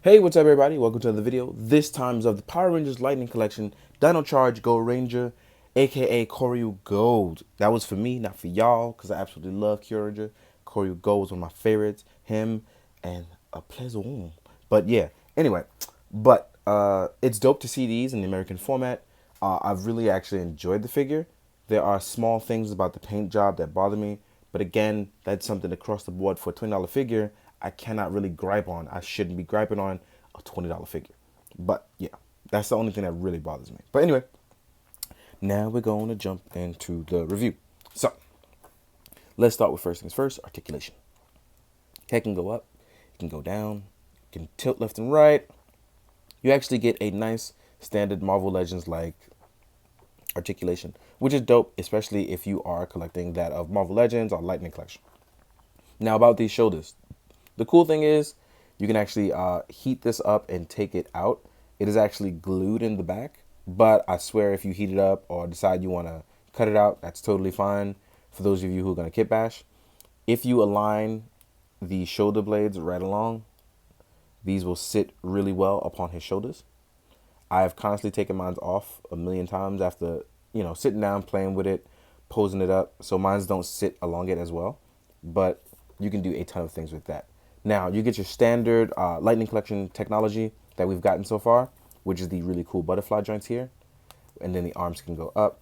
Hey, what's up everybody? Welcome to another video. This time's of the Power Rangers Lightning Collection, Dino Charge Gold Ranger, aka Koryu Gold. That was for me, not for y'all, because I absolutely love Kyuranger. Koryu Gold was one of my favorites. Him and a Pleasant. But yeah, anyway. It's dope to see these in the American format. I've really actually enjoyed the figure. There are small things about the paint job that bother me, but again, that's something across the board for a $20 figure. I cannot really gripe on. I shouldn't be griping on a $20 figure. But yeah, that's the only thing that really bothers me. But anyway, now we're going to jump into the review. So let's start with first things first, articulation. Head can go up, it can go down, it can tilt left and right. You actually get a nice standard Marvel Legends like articulation, which is dope, especially if you are collecting that of Marvel Legends or Lightning Collection. Now about these shoulders, the cool thing is you can actually heat this up and take it out. It is actually glued in the back, but I swear if you heat it up or decide you want to cut it out, that's totally fine for those of you who are going to kit bash. If you align the shoulder blades right along, these will sit really well upon his shoulders. I have constantly taken mine off a million times after, sitting down, playing with it, posing it up. So mines don't sit along it as well, but you can do a ton of things with that. Now you get your standard Lightning Collection technology that we've gotten so far, which is the really cool butterfly joints here. And then the arms can go up.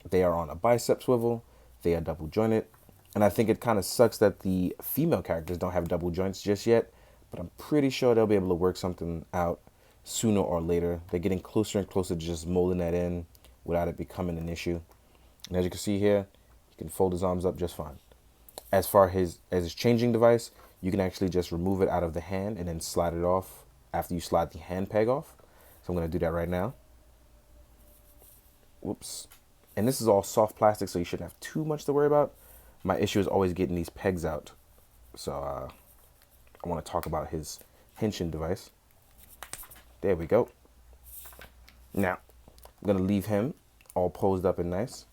They are on a bicep swivel. They are double jointed. And I think it kind of sucks that the female characters don't have double joints just yet, but I'm pretty sure they'll be able to work something out sooner or later. They're getting closer and closer to just molding that in without it becoming an issue. And as you can see here, he can fold his arms up just fine. As far as his changing device, you can actually just remove it out of the hand and then slide it off after you slide the hand peg off. So I'm going to do that right now. Whoops. And this is all soft plastic, so you shouldn't have too much to worry about. My issue is always getting these pegs out. So I want to talk about his henshin device. There we go. Now, I'm going to leave him all posed up and nice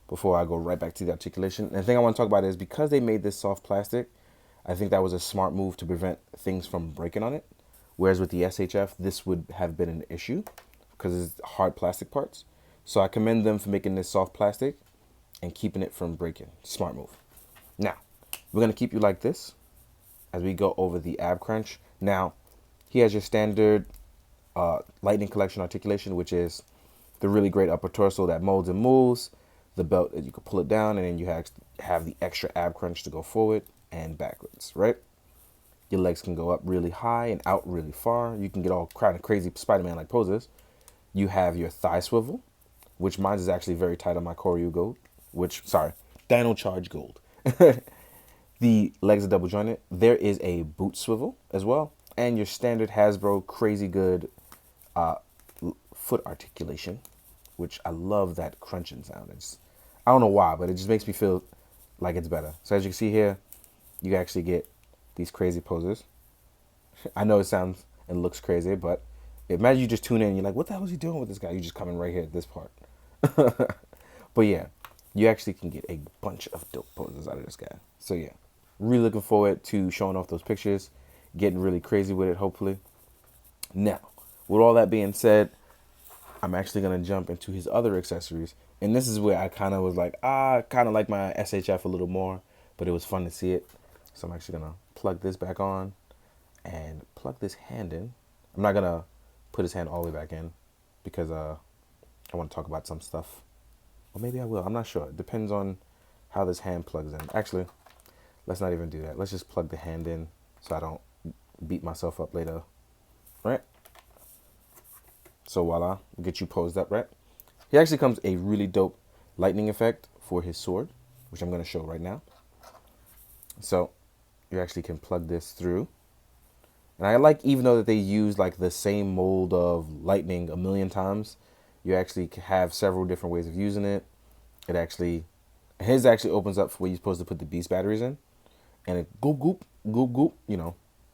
before I go right back to the articulation. And the thing I want to talk about is because they made this soft plastic, I think that was a smart move to prevent things from breaking on it. Whereas with the SHF, this would have been an issue because it's hard plastic parts. So I commend them for making this soft plastic and keeping it from breaking. Smart move. Now, we're going to keep you like this as we go over the ab crunch. Now, he has your standard Lightning Collection articulation, which is the really great upper torso that molds and moves. The belt, you can pull it down, and then you have the extra ab crunch to go forward and backwards, right? Your legs can go up really high and out really far. You can get all kind of crazy Spider-Man-like poses. You have your thigh swivel, which mine is actually very tight on my Koryu Gold, Dino Charge Gold. The legs are double jointed. There is a boot swivel as well. And your standard Hasbro crazy good foot articulation, which I love that crunching sound. I don't know why, but it just makes me feel like it's better. So as you can see here, you actually get these crazy poses. I know it sounds and looks crazy, but imagine you just tune in and you're like, what the hell is he doing with this guy? You just come in right here at this part. But yeah, you actually can get a bunch of dope poses out of this guy. So yeah, really looking forward to showing off those pictures, getting really crazy with it, hopefully. Now, with all that being said, I'm actually going to jump into his other accessories. And this is where I kind of was like, I kind of like my SHF a little more, but it was fun to see it. So I'm actually going to plug this back on and plug this hand in. I'm not going to put his hand all the way back in because I want to talk about some stuff. Or maybe I will. I'm not sure. It depends on how this hand plugs in. Actually, let's not even do that. Let's just plug the hand in so I don't beat myself up later. Right? So voila, we'll get you posed up, right? He actually comes a really dope lightning effect for his sword, which I'm going to show right now. So you actually can plug this through. And I like, even though that they use like the same mold of lightning a million times, you actually have several different ways of using it. His actually opens up for where you're supposed to put the beast batteries in. And it goop, goop, goop, goop,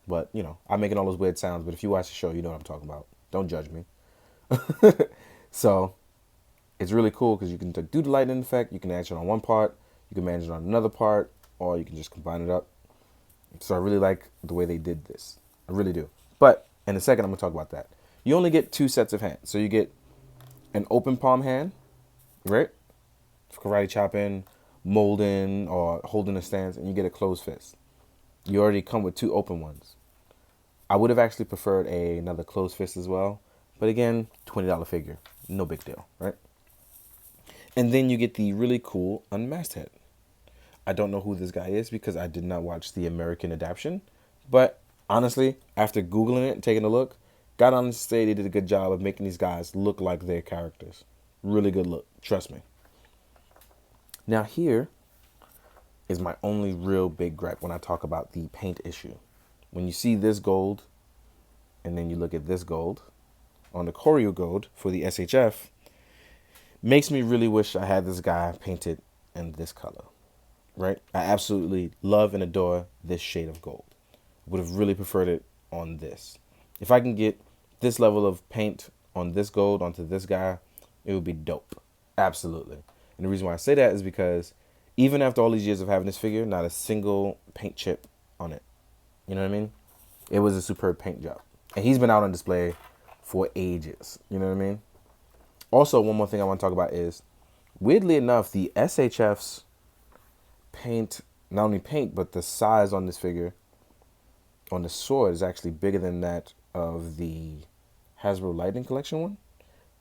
But, I'm making all those weird sounds. But if you watch the show, you know what I'm talking about. Don't judge me. So it's really cool because you can do the lightning effect. You can manage it on one part. You can manage it on another part. Or you can just combine it up. So I really like the way they did this. I really do. But In a second, I'm going to talk about that. You only get 2 sets of hands. So you get an open palm hand, right? Karate chopping, molding, or holding a stance, and you get a closed fist. You already come with 2 open ones. I would have actually preferred another closed fist as well. But again, $20 figure. No big deal, right? And then you get the really cool unmasked head. I don't know who this guy is because I did not watch the American adaptation. But honestly, after Googling it and taking a look, got on to say they did a good job of making these guys look like their characters. Really good look, trust me. Now here is my only real big gripe when I talk about the paint issue. When you see this gold, and then you look at this gold, on the choreo gold for the SHF, makes me really wish I had this guy painted in this color, right? I absolutely love and adore this shade of gold. Would have really preferred it on this. If I can get this level of paint on this gold onto this guy, it would be dope. Absolutely. And the reason why I say that is because even after all these years of having this figure, not a single paint chip on it. You know what I mean? It was a superb paint job. And he's been out on display for ages. You know what I mean? Also, one more thing I want to talk about is, weirdly enough, the SHF's paint, not only paint, but the size on this figure, on the sword, is actually bigger than that of the Hasbro Lightning Collection one,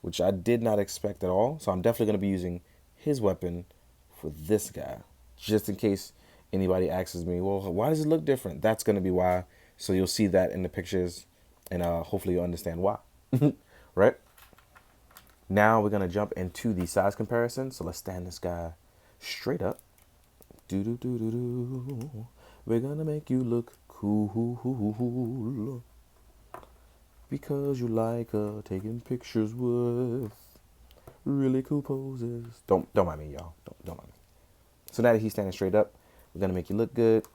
which I did not expect at all. So I'm definitely going to be using his weapon for this guy, just in case anybody asks me, well, why does it look different? That's going to be why. So you'll see that in the pictures, and hopefully you'll understand why. Right? Now we're going to jump into the size comparison. So let's stand this guy straight up. Do-do-do-do-do. We're going to make you look cool. Because you like taking pictures with really cool poses. Don't mind me, y'all. Don't mind me. So now that he's standing straight up, we're going to make you look good.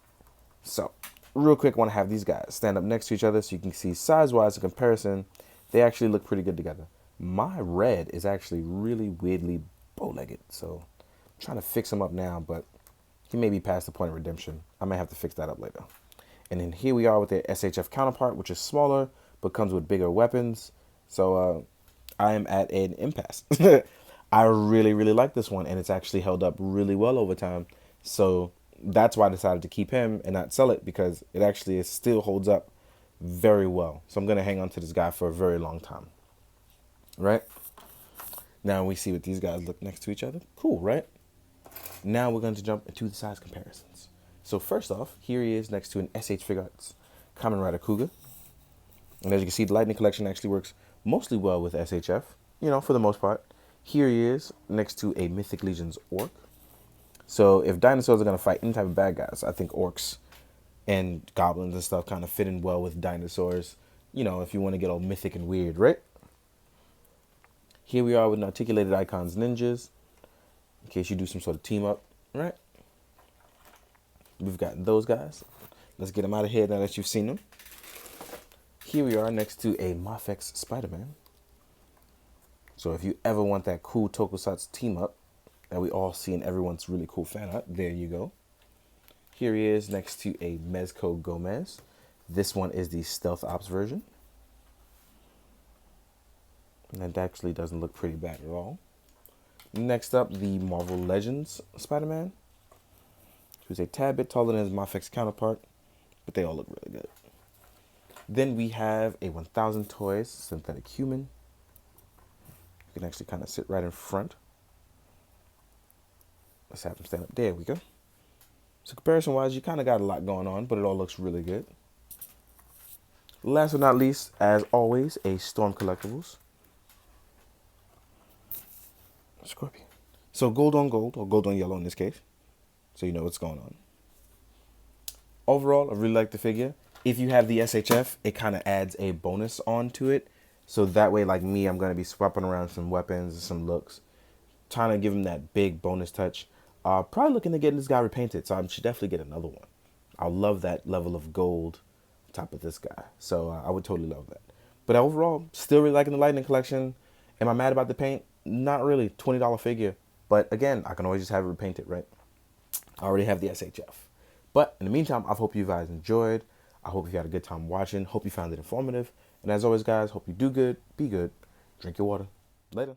So real quick, I want to have these guys stand up next to each other so you can see size-wise in comparison. They actually look pretty good together. My red is actually really weirdly bow-legged, so I'm trying to fix him up now, but he may be past the point of redemption. I may have to fix that up later. And then here we are with the SHF counterpart, which is smaller, but comes with bigger weapons. So I am at an impasse. I really, really like this one, and it's actually held up really well over time. So that's why I decided to keep him and not sell it, because it actually still holds up very well. So I'm going to hang on to this guy for a very long time. Right? Now we see what these guys look next to each other. Cool, right? Now we're going to jump into the size comparisons. So first off, here he is next to an SH Figuarts Kamen Rider Kuga. And as you can see, the Lightning Collection actually works mostly well with SHF, you know, for the most part. Here he is next to a Mythic Legions Orc. So if dinosaurs are going to fight any type of bad guys, I think orcs and goblins and stuff kind of fit in well with dinosaurs. You know, if you want to get all mythic and weird, right? Here we are with an Articulated Icons Ninjas, in case you do some sort of team up, right? We've got those guys. Let's get them out of here now that you've seen them. Here we are next to a Mafex Spider-Man. So if you ever want that cool Tokusatsu team up that we all see in everyone's really cool fan art, there you go. Here he is next to a Mezco Gomez. This one is the Stealth Ops version. And that actually doesn't look pretty bad at all. Next up, the Marvel Legends Spider-Man, who's a tad bit taller than his Mafex counterpart, but they all look really good. Then we have a 1000 Toys Synthetic Human. You can actually kind of sit right in front. Let's have him stand up. There we go. So comparison-wise, you kind of got a lot going on, but it all looks really good. Last but not least, as always, a Storm Collectibles Scorpion. So gold on gold, or gold on yellow in this case, so you know what's going on. Overall, I really like the figure. If you have the SHF, it kind of adds a bonus onto it. So that way, like me, I'm going to be swapping around some weapons and some looks, trying to give him that big bonus touch. Probably looking to get this guy repainted, so I should definitely get another one. I love that level of gold on top of this guy, so I would totally love that. But overall, still really liking the Lightning Collection. Am I mad about the paint? Not really. $20 figure. But again, I can always just have it repainted, right? I already have the SHF. But in the meantime, I hope you guys enjoyed. I hope you had a good time watching. Hope you found it informative. And as always, guys, hope you do good, be good, drink your water. Later.